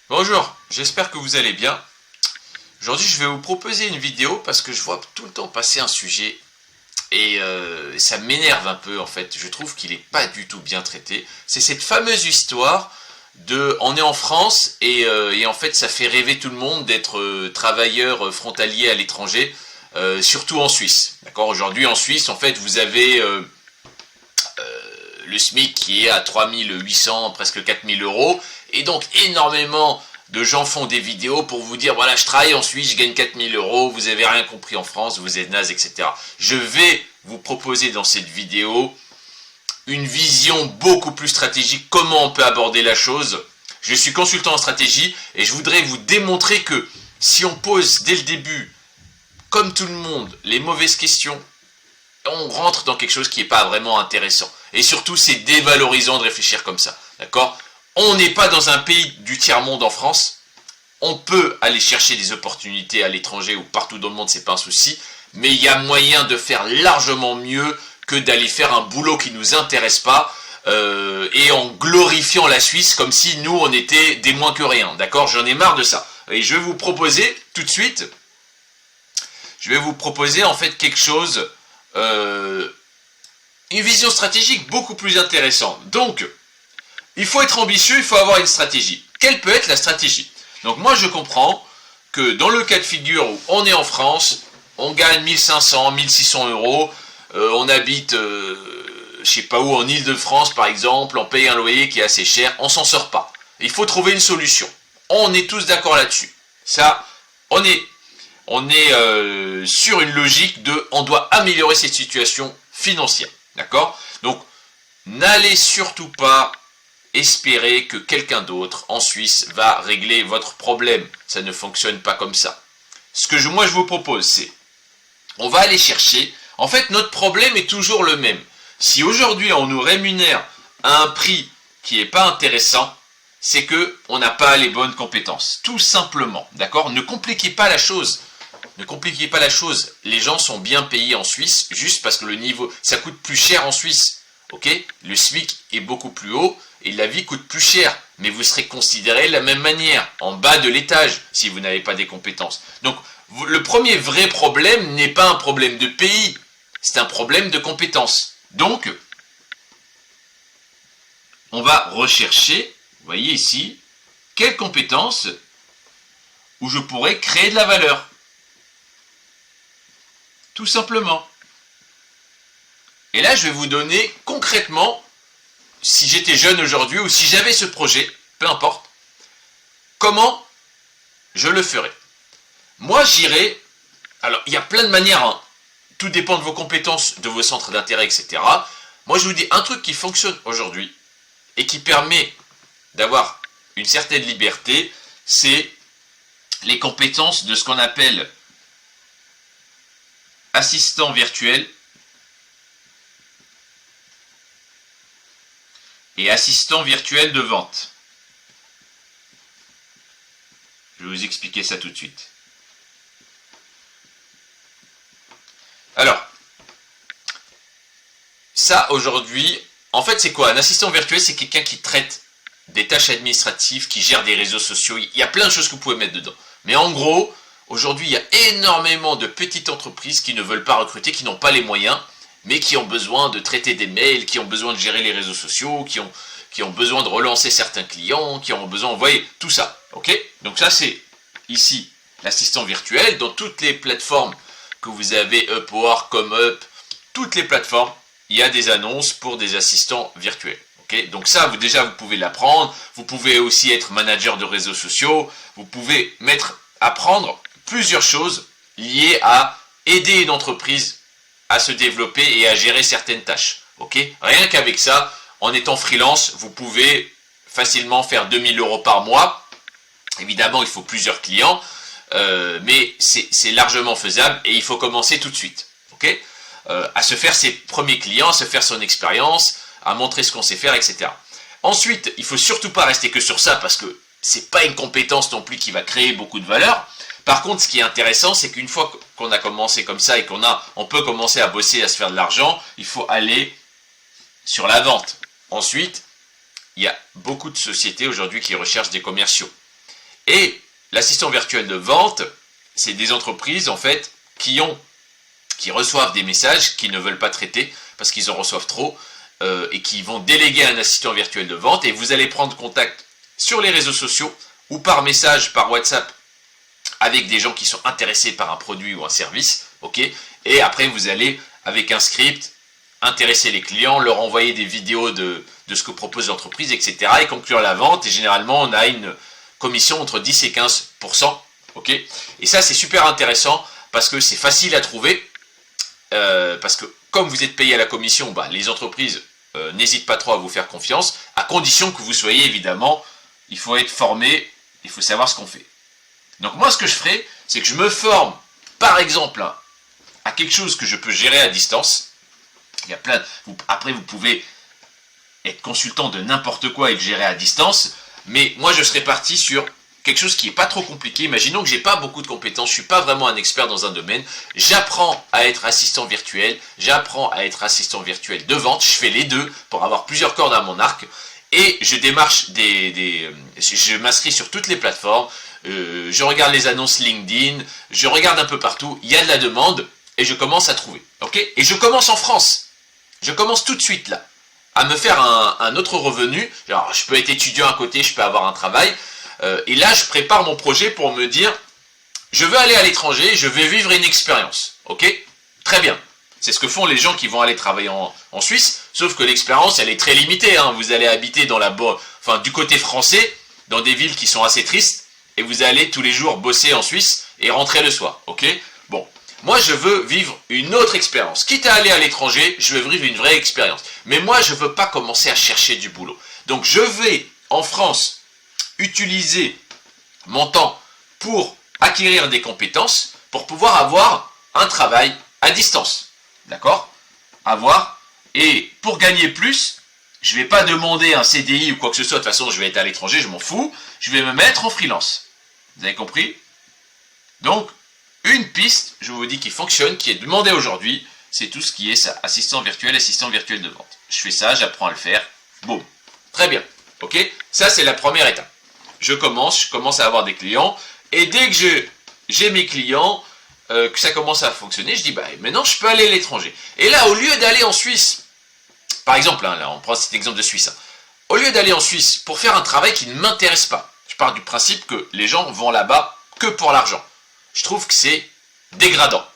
Bonjour, j'espère que vous allez bien. Aujourd'hui, je vais vous proposer une vidéo parce que je vois tout le temps passer un sujet et ça m'énerve un peu en fait. Je trouve qu'il n'est pas du tout bien traité. C'est cette fameuse histoire de on est en France et en fait ça fait rêver tout le monde d'être travailleur frontalier à l'étranger, surtout en Suisse. D'accord. Aujourd'hui en Suisse, en fait, vous avez le SMIC qui est à 3800, presque 4000 euros. Et donc énormément de gens font des vidéos pour vous dire, voilà, je travaille en Suisse, je gagne 4000 euros, vous avez rien compris en France, vous êtes naze, etc. Je vais vous proposer dans cette vidéo une vision beaucoup plus stratégique, comment on peut aborder la chose. Je suis consultant en stratégie et je voudrais vous démontrer que si on pose dès le début, comme tout le monde, les mauvaises questions, on rentre dans quelque chose qui n'est pas vraiment intéressant. Et surtout, c'est dévalorisant de réfléchir comme ça. D'accord? On n'est pas dans un pays du tiers-monde en France. On peut aller chercher des opportunités à l'étranger ou partout dans le monde, c'est pas un souci. Mais il y a moyen de faire largement mieux que d'aller faire un boulot qui ne nous intéresse pas et en glorifiant la Suisse comme si nous, on était des moins que rien. D'accord? J'en ai marre de ça. Et je vais vous proposer, tout de suite, je vais vous proposer en fait quelque chose, une vision stratégique beaucoup plus intéressante. Donc, il faut être ambitieux, il faut avoir une stratégie. Quelle peut être la stratégie? Donc moi je comprends que dans le cas de figure où on est en France, on gagne 1500, 1600 euros, on habite, je sais pas où, en Île-de-France par exemple, on paye un loyer qui est assez cher, on s'en sort pas. Il faut trouver une solution. On est tous d'accord là-dessus. Ça, on est sur une logique de, on doit améliorer cette situation financière. D'accord? Donc, n'allez surtout pas espérer que quelqu'un d'autre en Suisse va régler votre problème. Ça ne fonctionne pas comme ça. Ce que moi je vous propose, c'est, on va aller chercher, en fait notre problème est toujours le même. Si aujourd'hui on nous rémunère à un prix qui n'est pas intéressant, c'est que on n'a pas les bonnes compétences. Tout simplement, d'accord? Ne compliquez pas la chose. Ne compliquez pas la chose. Les gens sont bien payés en Suisse, juste parce que le niveau, ça coûte plus cher en Suisse. Ok? Le SMIC est beaucoup plus haut et la vie coûte plus cher. Mais vous serez considéré de la même manière, en bas de l'étage, si vous n'avez pas des compétences. Donc, le premier vrai problème n'est pas un problème de pays, c'est un problème de compétences. Donc, on va rechercher, vous voyez ici, quelles compétences où je pourrais créer de la valeur. Tout simplement. Et là, je vais vous donner concrètement, si j'étais jeune aujourd'hui ou si j'avais ce projet, peu importe, comment je le ferais. Moi, j'irais, alors il y a plein de manières, hein. Tout dépend de vos compétences, de vos centres d'intérêt, etc. Moi, je vous dis un truc qui fonctionne aujourd'hui et qui permet d'avoir une certaine liberté, c'est les compétences de ce qu'on appelle assistant virtuel et assistant virtuel de vente. Je vais vous expliquer ça tout de suite. Alors, ça aujourd'hui, en fait c'est quoi? Un assistant virtuel, c'est quelqu'un qui traite des tâches administratives, qui gère des réseaux sociaux, il y a plein de choses que vous pouvez mettre dedans. Mais en gros, aujourd'hui il y a énormément de petites entreprises qui ne veulent pas recruter, qui n'ont pas les moyens, mais qui ont besoin de traiter des mails, qui ont besoin de gérer les réseaux sociaux, qui ont besoin de relancer certains clients, qui ont besoin, vous voyez, tout ça. Ok? Donc ça c'est ici l'assistant virtuel. Dans toutes les plateformes que vous avez, Upwork, ComeUp, toutes les plateformes, il y a des annonces pour des assistants virtuels. Okay? Donc ça, vous pouvez l'apprendre. Vous pouvez aussi être manager de réseaux sociaux. Vous pouvez apprendre plusieurs choses liées à aider une entreprise à se développer et à gérer certaines tâches. Okay? Rien qu'avec ça, en étant freelance, vous pouvez facilement faire 2000 euros par mois. Évidemment, il faut plusieurs clients, mais c'est largement faisable et il faut commencer tout de suite. Okay? À se faire ses premiers clients, à se faire son expérience, à montrer ce qu'on sait faire, etc. Ensuite, il ne faut surtout pas rester que sur ça parce que c'est pas une compétence non plus qui va créer beaucoup de valeur. Par contre, ce qui est intéressant, c'est qu'une fois qu'on a commencé comme ça et on peut commencer à bosser, à se faire de l'argent, il faut aller sur la vente. Ensuite, il y a beaucoup de sociétés aujourd'hui qui recherchent des commerciaux. Et l'assistant virtuel de vente, c'est des entreprises en fait qui reçoivent des messages qu'ils ne veulent pas traiter parce qu'ils en reçoivent trop et qui vont déléguer un assistant virtuel de vente et vous allez prendre contact sur les réseaux sociaux ou par message, par WhatsApp avec des gens qui sont intéressés par un produit ou un service, ok. Et après vous allez avec un script intéresser les clients, leur envoyer des vidéos de ce que propose l'entreprise, etc. et conclure la vente. Et généralement on a une commission entre 10 et 15%, ok. Et ça c'est super intéressant parce que c'est facile à trouver. Parce que comme vous êtes payé à la commission, les entreprises n'hésitent pas trop à vous faire confiance, à condition que vous soyez évidemment, il faut être formé, il faut savoir ce qu'on fait. Donc moi ce que je ferai, c'est que je me forme, par exemple, à quelque chose que je peux gérer à distance. Il y a après vous pouvez être consultant de n'importe quoi et le gérer à distance, mais moi je serai parti sur quelque chose qui n'est pas trop compliqué. Imaginons que j'ai pas beaucoup de compétences, je suis pas vraiment un expert dans un domaine, j'apprends à être assistant virtuel, j'apprends à être assistant virtuel de vente, je fais les deux pour avoir plusieurs cordes à mon arc, et je démarche je m'inscris sur toutes les plateformes, je regarde les annonces LinkedIn, je regarde un peu partout, il y a de la demande, et je commence à trouver, ok. Et je commence en France, je commence tout de suite là, à me faire un autre revenu. Alors, je peux être étudiant à côté, je peux avoir un travail, et là je prépare mon projet pour me dire, je veux aller à l'étranger, je vais vivre une expérience, ok. Très bien, c'est ce que font les gens qui vont aller travailler en Suisse, sauf que l'expérience elle est très limitée, hein. Vous allez habiter du côté français, dans des villes qui sont assez tristes, et vous allez tous les jours bosser en Suisse et rentrer le soir, ok. Bon, moi je veux vivre une autre expérience, quitte à aller à l'étranger, je veux vivre une vraie expérience, mais moi je veux pas commencer à chercher du boulot, donc je vais en France utiliser mon temps pour acquérir des compétences, pour pouvoir avoir un travail à distance, d'accord, et pour gagner plus, je ne vais pas demander un CDI ou quoi que ce soit, de toute façon je vais être à l'étranger, je m'en fous, je vais me mettre en freelance. Vous avez compris? Donc, une piste, je vous dis, qui fonctionne, qui est demandée aujourd'hui, c'est tout ce qui est ça, assistant virtuel de vente. Je fais ça, j'apprends à le faire, boum. Très bien, ok. Ça, c'est la première étape. Je commence à avoir des clients, et dès que j'ai mes clients, que ça commence à fonctionner, je dis, maintenant, je peux aller à l'étranger. Et là, au lieu d'aller en Suisse, par exemple, là, on prend cet exemple de Suisse, au lieu d'aller en Suisse pour faire un travail qui ne m'intéresse pas, je pars du principe que les gens vont là-bas que pour l'argent. Je trouve que c'est dégradant.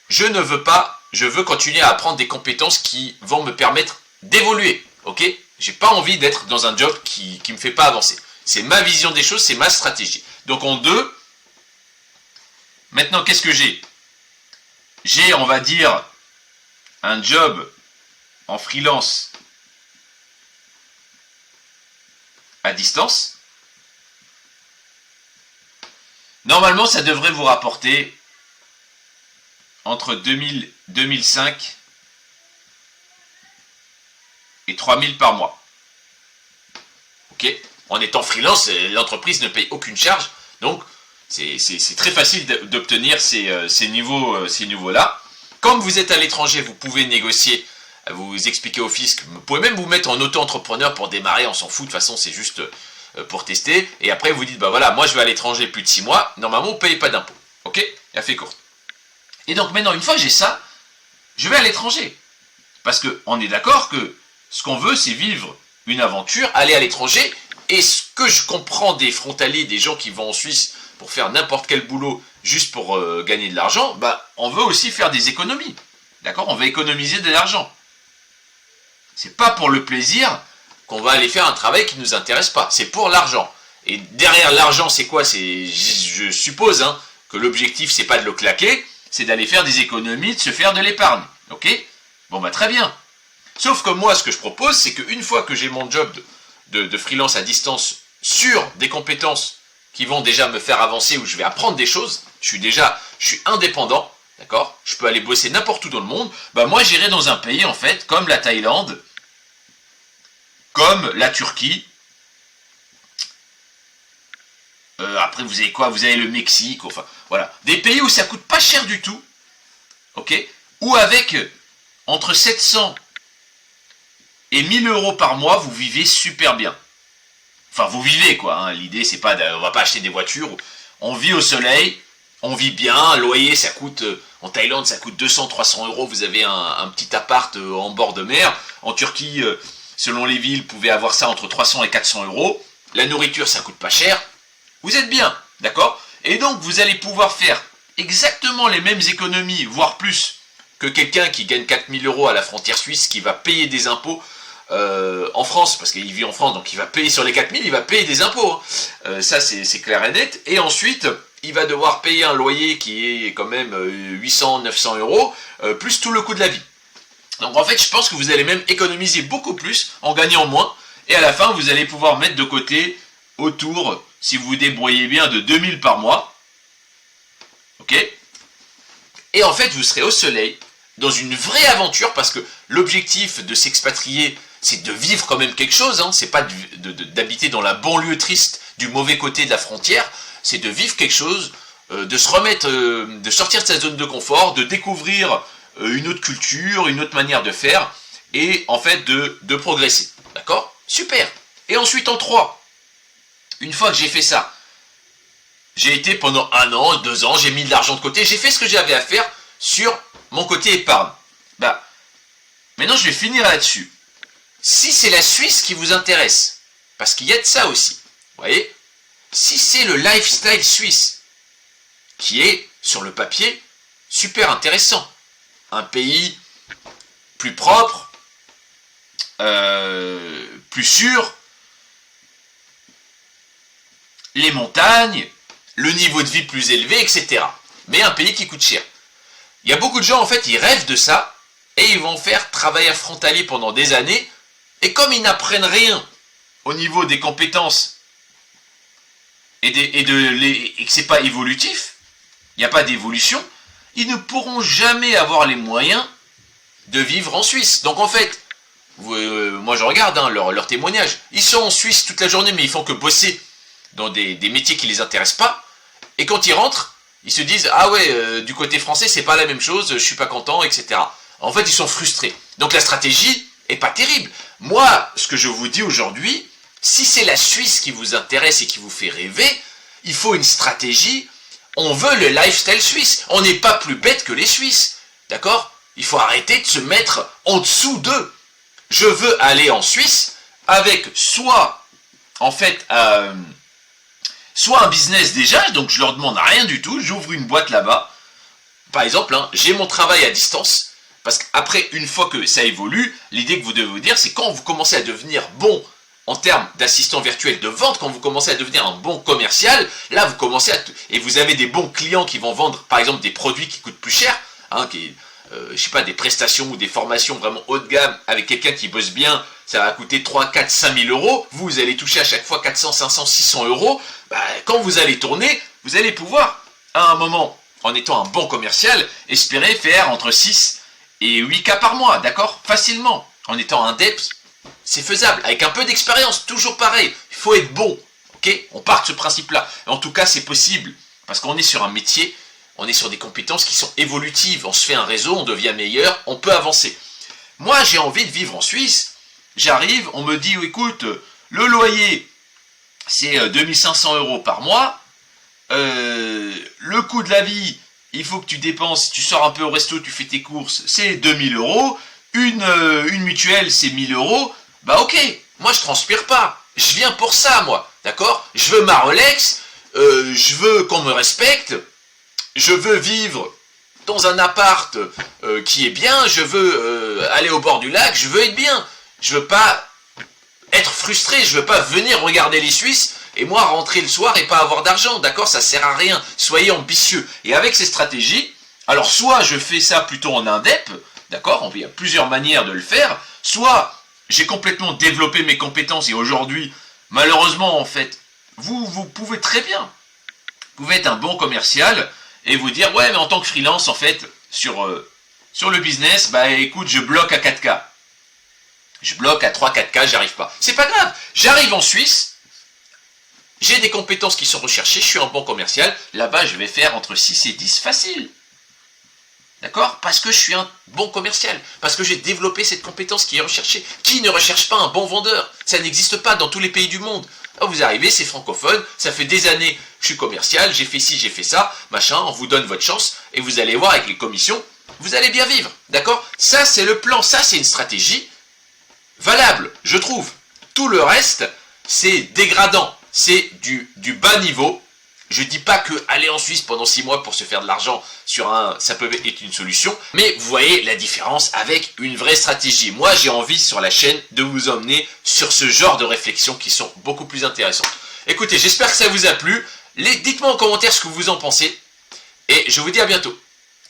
Je ne veux pas, je veux continuer à apprendre des compétences qui vont me permettre d'évoluer, ok. J'ai pas envie d'être dans un job qui me fait pas avancer. C'est ma vision des choses, c'est ma stratégie. Donc en deux, maintenant qu'est-ce que j'ai? J'ai, on va dire, un job en freelance à distance. Normalement, ça devrait vous rapporter entre 2005 et 3000 par mois. Ok. En étant freelance, l'entreprise ne paye aucune charge, donc c'est très facile d'obtenir ces niveaux-là. Comme vous êtes à l'étranger, vous pouvez négocier, vous expliquer au fisc, vous pouvez même vous mettre en auto-entrepreneur pour démarrer, on s'en fout, de toute façon c'est juste pour tester, et après vous dites, voilà, moi je vais à l'étranger plus de 6 mois, normalement vous ne payez pas d'impôts, ok. Elle fait courte. Et donc maintenant, une fois que j'ai ça, je vais à l'étranger. Parce qu'on est d'accord que ce qu'on veut, c'est vivre une aventure, aller à l'étranger, et ce que je comprends des frontaliers, des gens qui vont en Suisse pour faire n'importe quel boulot juste pour gagner de l'argent, on veut aussi faire des économies. D'accord? On va économiser de l'argent. C'est pas pour le plaisir qu'on va aller faire un travail qui ne nous intéresse pas. C'est pour l'argent. Et derrière l'argent, c'est quoi? Je suppose que l'objectif, c'est pas de le claquer, c'est d'aller faire des économies, de se faire de l'épargne. Ok? Bon, très bien. Sauf que moi, ce que je propose, c'est qu'une fois que j'ai mon job de freelance à distance sur des compétences qui vont déjà me faire avancer, où je vais apprendre des choses, je suis indépendant, d'accord? Je peux aller bosser n'importe où dans le monde, moi j'irai dans un pays, en fait, comme la Thaïlande, comme la Turquie, après vous avez quoi? Vous avez le Mexique, enfin, voilà. Des pays où ça coûte pas cher du tout, ok? Ou avec entre 700 et 1000 euros par mois, vous vivez super bien. Enfin, vous vivez, quoi. Hein. L'idée, c'est pas on va pas acheter des voitures. On vit au soleil, on vit bien. Un loyer, ça coûte, en Thaïlande, ça coûte 200, 300 euros. Vous avez un petit appart en bord de mer. En Turquie, selon les villes, vous pouvez avoir ça entre 300 et 400 euros. La nourriture, ça coûte pas cher. Vous êtes bien, d'accord? Et donc, vous allez pouvoir faire exactement les mêmes économies, voire plus, que quelqu'un qui gagne 4000 euros à la frontière suisse, qui va payer des impôts en France, parce qu'il vit en France, donc il va payer sur les 4000, il va payer des impôts. Hein. Ça, c'est clair et net. Et ensuite, il va devoir payer un loyer qui est quand même 800, 900 euros, plus tout le coût de la vie. Donc en fait, je pense que vous allez même économiser beaucoup plus en gagnant moins. Et à la fin, vous allez pouvoir mettre de côté autour, si vous vous débrouillez bien, de 2000 par mois. Ok? Et en fait, vous serez au soleil, dans une vraie aventure, parce que l'objectif de s'expatrier, c'est de vivre quand même quelque chose, hein. C'est pas d'habiter dans la banlieue triste du mauvais côté de la frontière, c'est de vivre quelque chose, de se remettre, de sortir de sa zone de confort, de découvrir une autre culture, une autre manière de faire, et en fait de progresser. D'accord? Super. Et ensuite en 3, une fois que j'ai fait ça, j'ai été pendant 1 an, 2 ans, j'ai mis de l'argent de côté, j'ai fait ce que j'avais à faire sur mon côté épargne. Bah, maintenant je vais finir là-dessus. Si c'est la Suisse qui vous intéresse, parce qu'il y a de ça aussi, vous voyez, si c'est le lifestyle suisse, qui est, sur le papier, super intéressant, un pays plus propre, plus sûr, les montagnes, le niveau de vie plus élevé, etc. Mais un pays qui coûte cher. Il y a beaucoup de gens, en fait, ils rêvent de ça, et ils vont faire travail frontalier pendant des années, et comme ils n'apprennent rien au niveau des compétences, et que c'est pas évolutif, il n'y a pas d'évolution, ils ne pourront jamais avoir les moyens de vivre en Suisse. Donc en fait, moi je regarde leurs témoignages, ils sont en Suisse toute la journée, mais ils font que bosser dans des métiers qui les intéressent pas, et quand ils rentrent, ils se disent, ah ouais, du côté français, c'est pas la même chose, je suis pas content, etc. En fait, ils sont frustrés. Donc la stratégie est pas terrible. Moi, ce que je vous dis aujourd'hui, si c'est la Suisse qui vous intéresse et qui vous fait rêver, il faut une stratégie. On veut le lifestyle suisse. On n'est pas plus bête que les Suisses. D'accord? Il faut arrêter de se mettre en dessous d'eux. Je veux aller en Suisse avec soit, en fait, soit un business déjà, donc je leur demande rien du tout, j'ouvre une boîte là-bas. Par exemple, hein, j'ai mon travail à distance, parce qu'après, une fois que ça évolue, l'idée que vous devez vous dire, c'est quand vous commencez à devenir bon en termes d'assistant virtuel de vente, quand vous commencez à devenir un bon commercial, là vous commencez et vous avez des bons clients qui vont vendre, par exemple, des produits qui coûtent plus cher, hein, je sais pas, des prestations ou des formations vraiment haut de gamme, avec quelqu'un qui bosse bien, ça va coûter 3, 4, 5 000 euros, vous allez toucher à chaque fois 400, 500, 600 euros, bah, quand vous allez tourner, vous allez pouvoir, à un moment, en étant un bon commercial, espérer faire entre 6 et 8 cas par mois, d'accord? Facilement. En étant un DEP, c'est faisable, avec un peu d'expérience, toujours pareil, il faut être bon, ok? On part de ce principe-là. En tout cas, c'est possible, parce qu'on est sur un métier, on est sur des compétences qui sont évolutives, on se fait un réseau, on devient meilleur, on peut avancer. Moi, j'ai envie de vivre en Suisse, j'arrive, on me dit, écoute, le loyer, c'est 2500 euros par mois, le coût de la vie, il faut que tu dépenses, si tu sors un peu au resto, tu fais tes courses, c'est 2000 euros, une mutuelle, c'est 1000 euros, bah ok, moi je transpire pas, je viens pour ça, moi, d'accord? Je veux ma Rolex, je veux qu'on me respecte, je veux vivre dans un appart qui est bien, je veux aller au bord du lac, je veux être bien, je veux pas être frustré, je veux pas venir regarder les Suisses et moi rentrer le soir et pas avoir d'argent, d'accord? Ça sert à rien, soyez ambitieux. Et avec ces stratégies, alors soit je fais ça plutôt en indep, d'accord? Il y a plusieurs manières de le faire, soit j'ai complètement développé mes compétences et aujourd'hui, malheureusement en fait, vous pouvez très bien, vous pouvez être un bon commercial et vous dire, ouais mais en tant que freelance en fait, sur le business, bah écoute, je bloque à 4K. Je bloque à 3-4K, j'arrive pas. C'est pas grave, j'arrive en Suisse, j'ai des compétences qui sont recherchées, je suis un bon commercial, là-bas je vais faire entre 6 et 10 facile. D'accord? Parce que je suis un bon commercial, parce que j'ai développé cette compétence qui est recherchée. Qui ne recherche pas un bon vendeur? Ça n'existe pas dans tous les pays du monde. Ah, vous arrivez, c'est francophone, ça fait des années que je suis commercial, j'ai fait ci, j'ai fait ça, machin, on vous donne votre chance, et vous allez voir avec les commissions, vous allez bien vivre, d'accord? Ça, c'est le plan, ça, c'est une stratégie valable, je trouve. Tout le reste, c'est dégradant, c'est du bas niveau. Je dis pas que aller en Suisse pendant 6 mois pour se faire de l'argent ça peut être une solution, mais vous voyez la différence avec une vraie stratégie. Moi, j'ai envie sur la chaîne de vous emmener sur ce genre de réflexions qui sont beaucoup plus intéressantes. Écoutez, j'espère que ça vous a plu. Dites-moi en commentaire ce que vous en pensez, et je vous dis à bientôt.